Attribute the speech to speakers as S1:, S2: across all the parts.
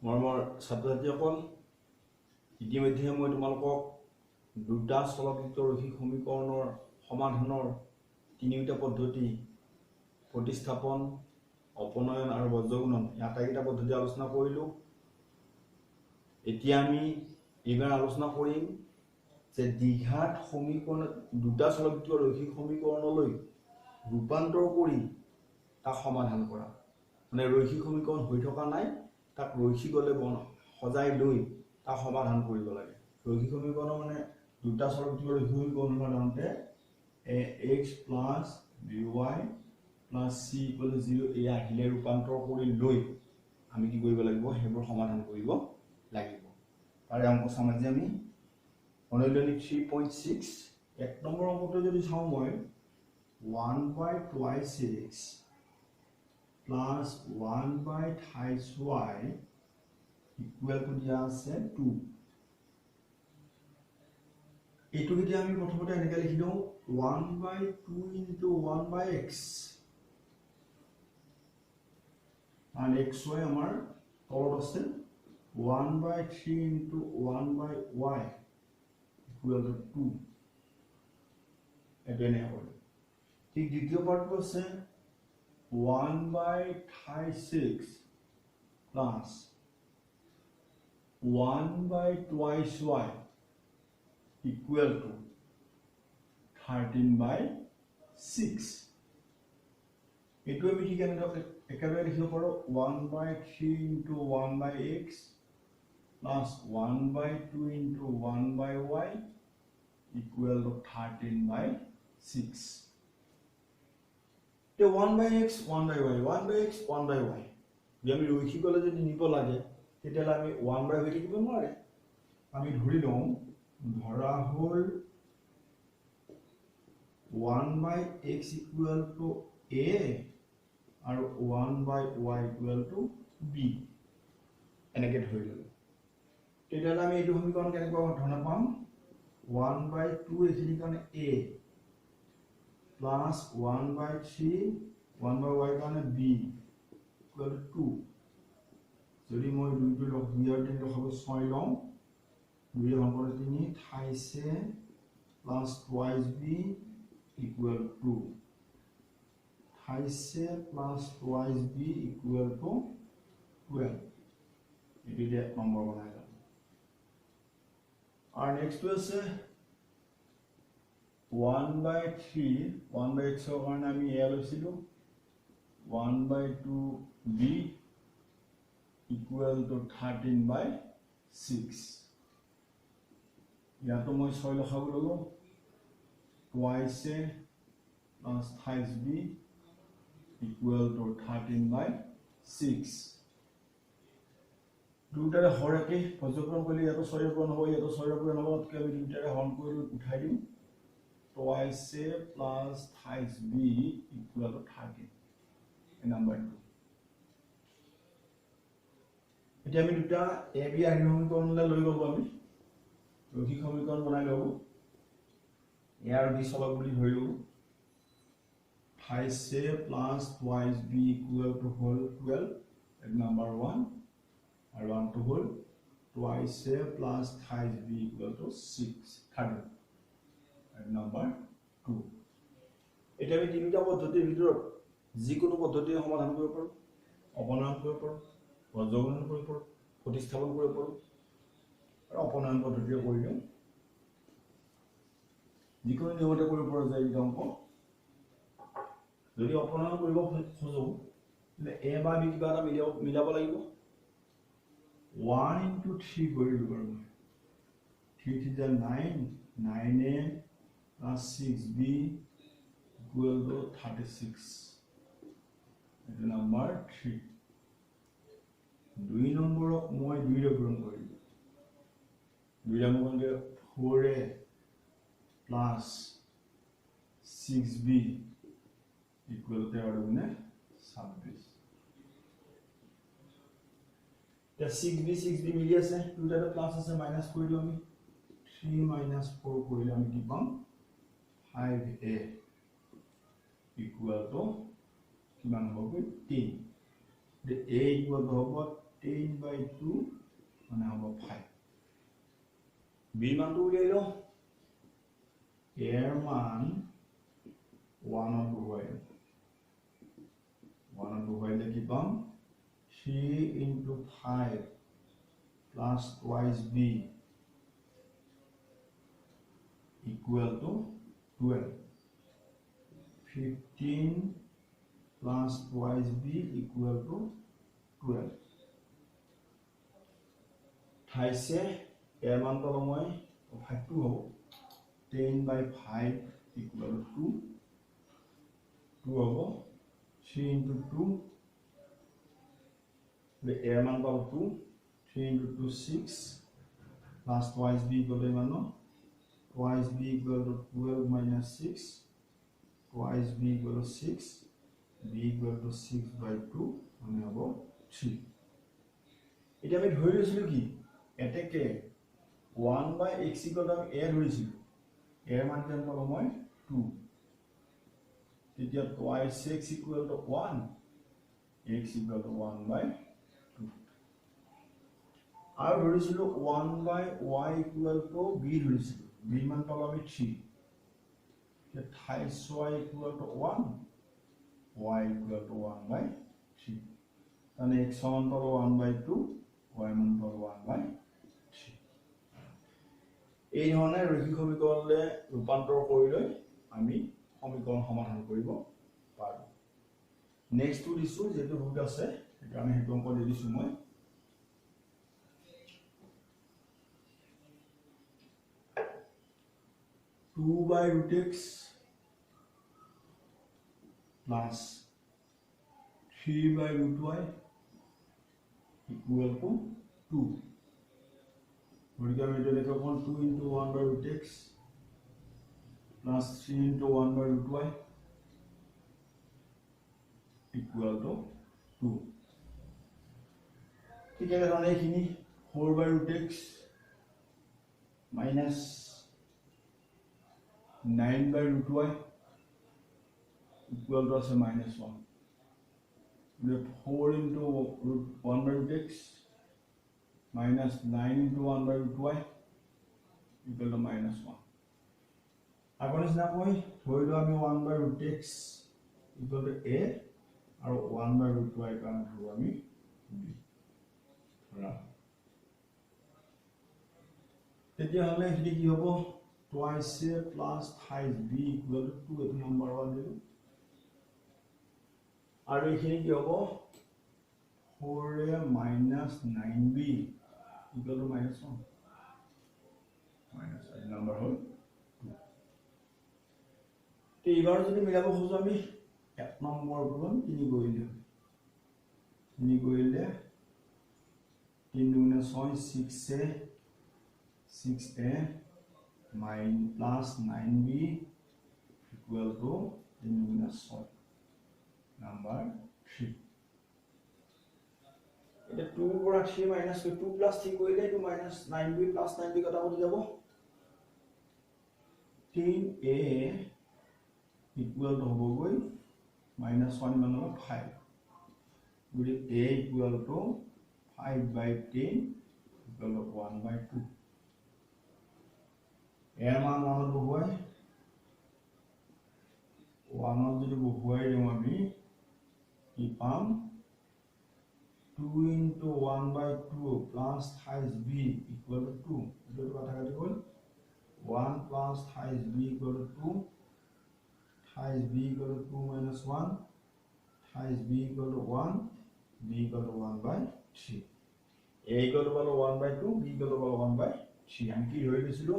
S1: মৰমৰ ছাত্ৰ-ছাত্ৰীসকল, ইতিমধ্যে মই তোমালোকক দুটা চলকযুক্ত ৰৈখিক সমীকৰণৰ সমাধানৰ তিনিটা পদ্ধতি প্ৰতিস্থাপন, অপনয়ন আৰু বজ্ৰগুণন এই আটাইকেইটা পদ্ধতি আলোচনা কৰিলোঁ। এতিয়া আমি এইবাৰ আলোচনা কৰিম যে দ্বিঘাত সমীকৰণ দুটা চলকযুক্ত ৰৈখিক সমীকৰণলৈ ৰূপান্তৰ কৰি তাক সমাধান কৰা। মানে ৰৈখিক সমীকৰণ হৈ থকা নাই, তাক ৰৈখিকলৈ সজাই লৈ তাক সমাধান কৰিব লাগে। ৰৈখিক সমীকৰণ মানে দুটা চলকযুক্ত ৰৈখিক সমীকৰণ সাধাৰণতে ax plus by plus c equal to 0 এই আহিলে ৰূপান্তৰ কৰি লৈ আমি কি কৰিব লাগিব, সেইবোৰ সমাধান কৰিব লাগিব। তাৰে অংক চাম আজি আমি অনুশীলনী 3.6 এক নম্বৰ অংকটো যদি চাওঁ মই 1/2x plus 1/2y equal to দিয়া আছে 2। এইটো যেতিয়া আমি প্ৰথমতে এনেকৈ লিখি দিওঁ 1/2 into 1/x and xy আমাৰ তলত আছে 1/3 into 1/y equal to 2। এইটো এনে হ'ব। ঠিক দ্বিতীয় পাৰ্টটো আছে 1/6 plus 1/2y equal to 13/6। এইটো আমি ঠিক একেবাৰে লিখিব পাৰোঁ 1/3 into 1/x plus 1/2 into 1/y equal to 13/6। The 1/x 1/y 1/x 1/y যদি আমি ৰৈখিকলৈ যদি নিব লাগে তেতিয়াহ'লে আমি 1/y হৈ থাকিব নোৱাৰে। আমি ধৰি লওঁ ধৰা হ'ল 1/x equal to a আৰু 1/y equal to b এনেকৈ ধৰি ল'লো। তেতিয়াহ'লে আমি এইটো সমীকৰণ কেনেকুৱা ধৰণে পাম 1/2 এইখিনিৰ কাৰণে a plus 1/3 1/y কাৰণে b equal to 2। যদি মই দুইটো লগ দুইৰ তিন লগাব 6 লওঁ 2 ভাগৰ 3 28 plus twice b equal to 28 plus twice b equal to 12। এইটো দিয়া নম্বৰ বনাই লওঁ। আৰু নেক্সটটো আছে 1/3 1/x ৰ কাৰণে আমি a লৈছিলোঁ 1/2 b equal to 13/6। ইয়াতো মই 6 লখাব ললো twice plus 28b equal to 13/6। দুটাৰে হৰ একে বজ্ৰগুণন কৰিলে ইয়াতো 6 ৰ পূৰণ হ'ব, ইয়াতো 6 ৰ পূৰণ হ'ব, তাতকৈ আমি দুটাৰে হৰণ কৰি উঠাই দিম twice plus 28b equal to 13 এই নাম্বাৰটো। এতিয়া আমি দুটা a b আহিৰ সমীকৰণলৈ লৈ গ'লো, আমি ৰৈখিক সমীকৰণ বনাই ল'লো। a আৰু b চলক বুলি ধৰি ল'লো 28 plus twice b equal to whole 12 at number 1 আৰু আনটো হ'ল twice plus 28b equal to 13 at number 2। এতিয়া আমি তিনিটা পদ্ধতিৰ ভিতৰত যিকোনো পদ্ধতিৰে সমাধান কৰিব পাৰোঁ, অপনয়ন কৰিব পাৰোঁ, বজ্ৰগুণন কৰিব পাৰোঁ, প্ৰতিস্থাপন কৰিব পাৰোঁ আৰু অপনয়ন পদ্ধতিৰে কৰি দিওঁ। যিকোনো নিয়মতে কৰিব পাৰোঁ যে এইটো অংক যদি অপনয়ন কৰিব খোজোঁ তেন্তে a বা b কিবা এটা মিলাব লাগিব। 1 into 3 কৰিলোঁ বাৰু মই 3 3 9 9a plus 6b equal to 36 এইটো নাম্বাৰ 3। 2 নম্বৰক মই 2 ৰে পূৰণ কৰিলোঁ 2 number 4a plus 6b equal to 26। এতিয়া 6b মিলি আছে, দুটাতে প্লাছ আছে, মাইনাছ কৰি দিওঁ আমি 3 - 4 কৰিলে আমি কি পাম 5a equal to কিমান হ'ব 10। a equal to হ'ব 10 by 2 মানে হ'ব 5 b মানটো উলিয়াই লওঁ a ৰ মান 1 ত বহুৱাই 1 ত বহুৱাইলে কি পাম 3 into 5 plus twice b equal to 12 15 plus twice b equal to 12 ঠাইছে এর মান পালো মই 5 টু হ'ব 10 by 5 equal to 2 হ'ব 3 into 2 the এর মান পালো 2 3 into 2 6 plus twice b equal to মান twice b equal to 12 minus 6 twice b equal to 6 b equal to 6 by 2 মানে হ'ব 3 এটা আমি ধৰি লৈছিলো কি এটাকে 1 by x equal to a ধৰিছিলো a মান কিমান পালো মই 2 তেতিয়া twice x equal to 1 x equal to 1 by 2 আৰু ধৰিছিলো 1 by y equal to b ধৰিছিলো b মান পালো আমি 3 twice y equal to 1 y equal to 1 by 3 and x মান পালো 1 by 2 y মান পালো 1 by 3 এই ধৰণে ৰৈখিক সমীকৰণলে ৰূপান্তৰ কৰি লৈ আমি সমীকৰণ সমাধান কৰিব পাৰো নেক্সট টু দিছো যেটো ভুল আছে এটা আমি হেতু অংক দি দিছো মই 2 by root x plus 3 by root y equal to 2. We can make 2 into 1 by root x plus 3 into 1 by root y equal to 2. ठीक है रहने की नहीं 4 by root x minus 9 by root y equal to minus 1. We have 4 into root 1 by root x minus 9 into 1 by root y equal to minus 1. Agar is na koi thoi lo ami 1 by root x equal to a or 1 by root y kan thoi ami b. তেতিয়া হলে এটি কি হবো twice a plus thrice b equal to 2 এটো number 1 দিলো আর এখানে কি হবো 4a minus 9b equal to minus 1 minus number হল 2 তে এবাৰ যদি মিলাব খুজো আমি এক নম্বৰ গুণ 3 কৰিলে 3 দুগুণে 6 6a 6a plus 9b equal to 3 দুগুণে 6 number 3 এটা 2 পৰা 3 minus 2 plus 3 কৰিলে to minus 9b plus 9b কটা হৈ যাব 3a equal to হ'ব গৈ minus 1 মান হ'ব 5 গুলি a equal to 5 by 10 equal to 1 by 2 এর মান আমরা বহুয়াই 1 যদি বহুয়াই দিও আমি কি পাম 2 into 1 by 2 plus thrice b equal to 2 এটো কথা কাটি গল 1 plus thrice b equal to 2 thrice b equal to 2 minus 1 thrice b equal to 1 b equal to 1 by 3 a equal to 1 by 2 b equal to 1 by 3 আমি কি ধৰি লৈছিলো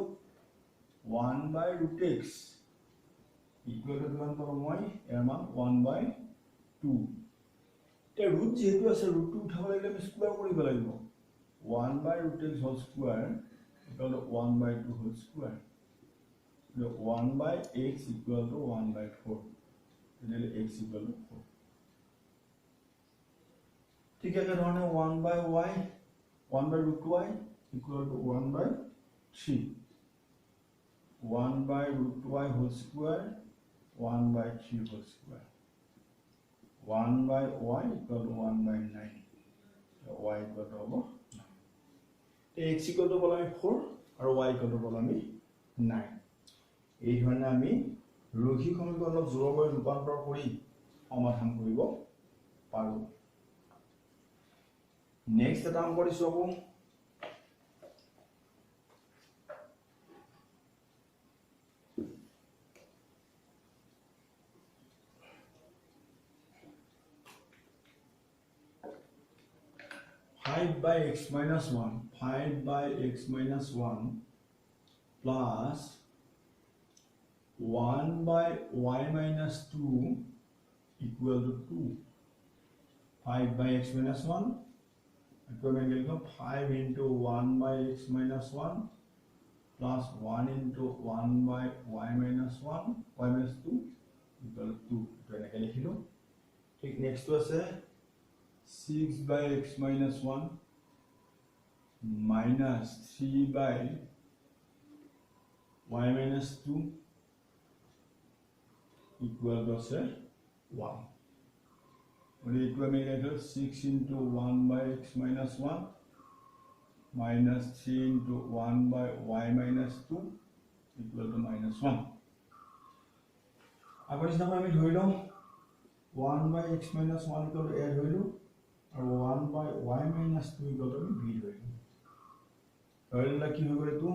S1: 1 by root x equal to 1 পাবো মই এর মান 1 by 2 তে root যেহেতু আছে root 2 উঠাব লাগিলে আমি স্কয়ার কৰিব লাগিব 1 by root x whole square equal to 1 by 2 whole square 1 by x equal to 1 by 4 তাহলে x equal to 4 ঠিক আছে ধৰণে 1 by y 1 by root y equal to 1 by 3 1 by root y whole square 1 by 3 whole square 1 by y equal to 1 by 9 y equal to hobo 9 x equal to bol ami 4 আৰু y equal to bol আমি 9 এই ধৰণে আমি ৰৈখিক সমীকৰণক জোড়কৈ ৰূপান্তৰ কৰি সমাধান কৰিব পাৰো নেক্সট এটা অংক দিছো আকৌ 5 by x minus 1 5 by x minus 1 plus 1 by y minus 2 equal to 2 5 by x minus 1 equal 5 into 1 by x minus 1 plus 1 into 1 by y minus 1 y minus 2 equal to 2 to लिखिलो ठीक next तो আছে 6 by x minus 1 minus 3 by y minus 2 equal to 1 और ये तो हमें कहते हैं 6 into 1 by x minus 1 minus 3 into 1 by y minus 2 equal to minus 1 अब इस नंबर में धोई लो 1 by x minus 1 equal to a धोई लो और 1 by y minus 2 equal to b धोई लो धोई लो की होगा तो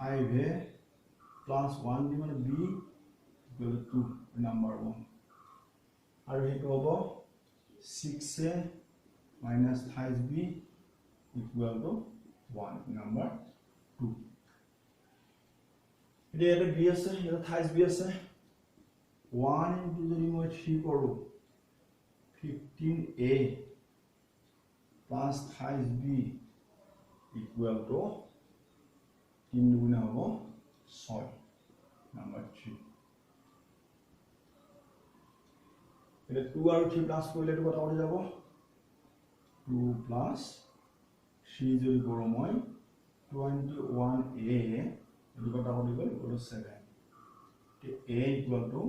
S1: 5 है plus 1 डी माने b equal to 2 number 1 और ये तो होगा 6 से minus 5b equal to 1 number 2 ये तो b আছে ये 5b আছে 1 into যদি মই 3 কৰো 15a plus 5b equal to 3 গুণা হ'ব 6 number 3 এটা 2 আৰু 3 প্লাস কৰিলে এটা কথা হৈ যাব 2 plus 3 যদি কৰো মই 21a এটো কথা হৈ গল 7 তে a equal to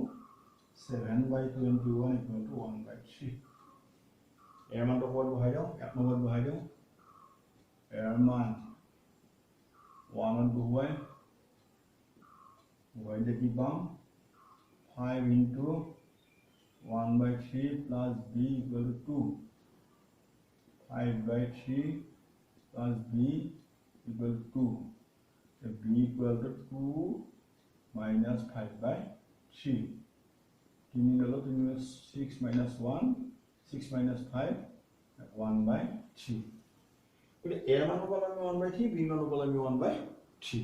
S1: 7 by 21 equal to 1 by 3 এর মান তো কত বহাই দাও এক নম্বর বহাই দাও এর মান 1 বহাই বহাই দে কি পাম 5 into 1 by 3 plus b equal to 2 5 by 3 plus b equal to 2 so b equal to 2 minus 5 by 3 6 minus 1 6 minus 5 1 by 3 but a মান হবল আমি 1 by 3 b মান হবল আমি 1 by 3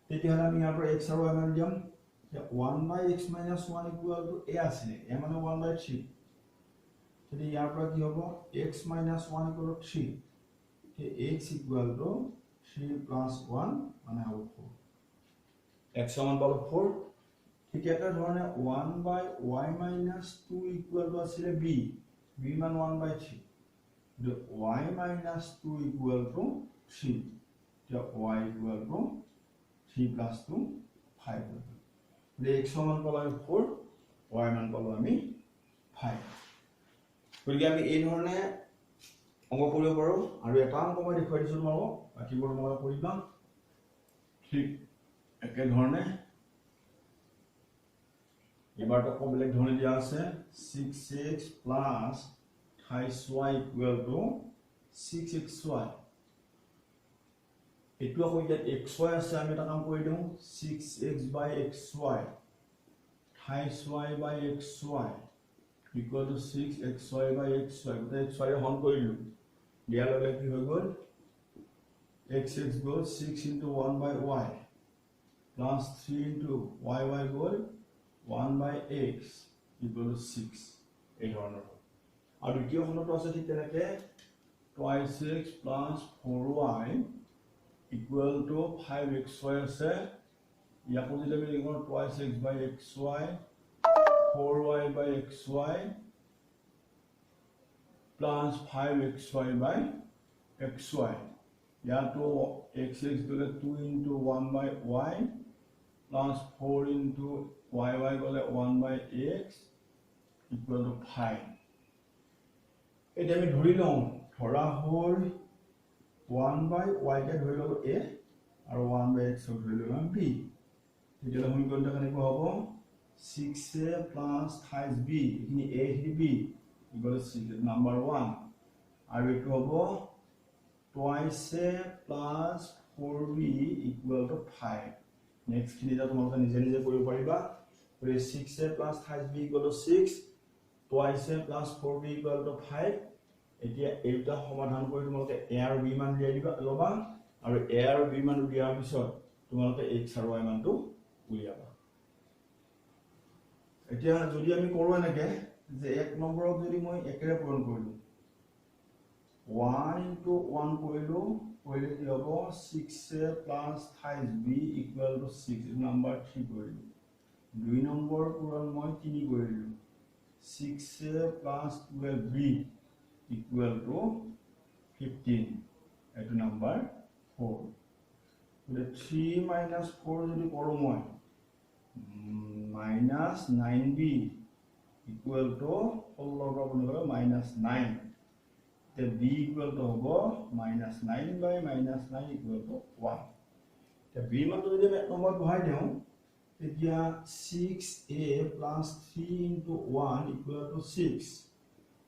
S1: তেতিয়া হলে আমি ইয়াৰ পৰা x আৰু y মান দিম 1 by x minus 1 equal to a আছে a মানে 1 by 3 যদি ইয়াৰ পৰা কি হ'ব x minus 1 equal to 3 তে x equal to 3 plus 1 মানে হ'ব 4 x সমান পালো 4 ঠিক এটা ধৰণে 1 by y minus 2 equal to আছে b b মান 1 by 3 the y minus 2 equal to 3 the y equal to 3 plus 2 5 the x সমান পালো 4 y মান পালো আমি 5 গতিকে আমি এই ধৰণে অংক কৰিব পাৰো আৰু এটা অংক মই দেখুৱাই দিছো তোমালোকক বাকিবোৰ মই কৰিবা ঠিক একে ধৰণে এবাৰ তো কমপ্লিট ধৰণে দিয়া আছে 6x plus 28y equal to 6xy এটো আকৌ ইয়াত xy আছে আমি এটা কাম কৰি দিও 6x by xy 28y by xy equal to 6xy by xy গতে xy হন কৰিলো দিয়া ললে কি হৈ গল x goal 6 into 1 by y plus 3 into y goal 1 by x equal to 6 এই ধৰণৰ আৰু দ্বিতীয় খনটো আছে ঠিক তেনেকে 2x plus 4y equal to 5xy আছে ইয়াকো যদি আমি লিখো 2x by xy 4y by xy plus 5xy by xy yato x gole 2 into 1 by y plus 4 into y gole 1 by x equal to 5 এটা আমি ধৰি লওঁ ধৰা হ'ল 1/y কে ধৰি ললো a আৰু 1/x ধৰি ললো b তেতিয়াহ'লে সমীকৰণটো কেনেকুৱা হ'ব 6a plus 28b এখিনি a এখিনি b ইকুৱেল 6 নাম্বাৰ 1 আৰু এটো হ'ব twice a plus 4b equal to 5 next খিনি এটা তোমালোকে নিজে নিজে কৰিব পাৰিবা 6a plus 28b equal to 6 twice a plus 4b equal to 5 এতিয়া এইটা সমাধান কৰি তোমালোকে a আৰু b মান উলিয়াই দিবা লবা আৰু a আৰু b মান উলিয়াৰ পিছত তোমালোকে x আৰু y মানটো উলিয়াবা এতিয়া যদি আমি কৰো এনেকে যে এক নম্বৰক যদি মই একেৰে পূৰণ কৰিলো 1 into 1 কৰিলো কি হ'ব 6a plus 28b equal to 6 number 3 কৰিলো 2 নম্বৰ পূৰণ মই 3 কৰিলো 6a plus 12b equal to 15 এটো নাম্বাৰ 4 3 minus 4 যদি কৰো মই minus 9b equal to minus 9 the b equal to hobo minus 9 by minus 9 equal to 1 the b মান যদি আমি নম্বৰ বহাই দিও তেতিয়া 6a plus 3 into 1 equal to 6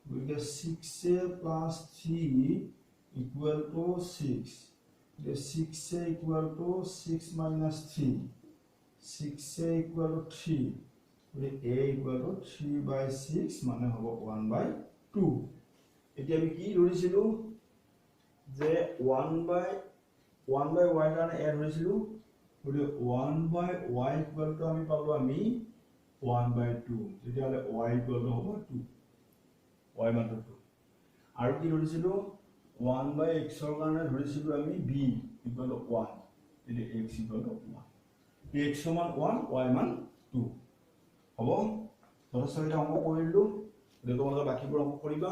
S1: we get 6a plus 3 equal to 6 the 6a equal to 6 minus 3 6a equal to 3 we a equal to 3 by 6 মানে hobo 1 by 2 এতিয়া আমি কি ধৰিছিলো যে 1 by y কাৰণে a ধৰিছিলো গলি 1 by y equal to আমি পালো আমি 1 by 2 তেতিয়ালে y equal to হ'ব 2 y মান 2 আৰু কি ধৰিছিলো 1 by x ৰ কাৰণে ধৰিছিলো আমি b equal to 1 এটি x equal to 1 x সমান 1 y মান 2 হ'ব ধৰছইটা অংক কৰিলো এটো তোমালোকে বাকিবোৰ অংক কৰিবা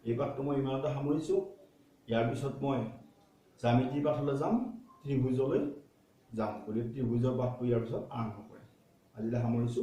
S1: এইবাৰ মই ইমানটা সামৰিছো ইয়াৰ পিছত মই জ্যামিতি পাঠলৈ যাম ত্ৰিভুজলৈ যাম বুলি ত্ৰিভুজৰ পাঠটো ইয়াৰ পিছত আৰম্ভ কৰিম আজিলৈ সামৰিছো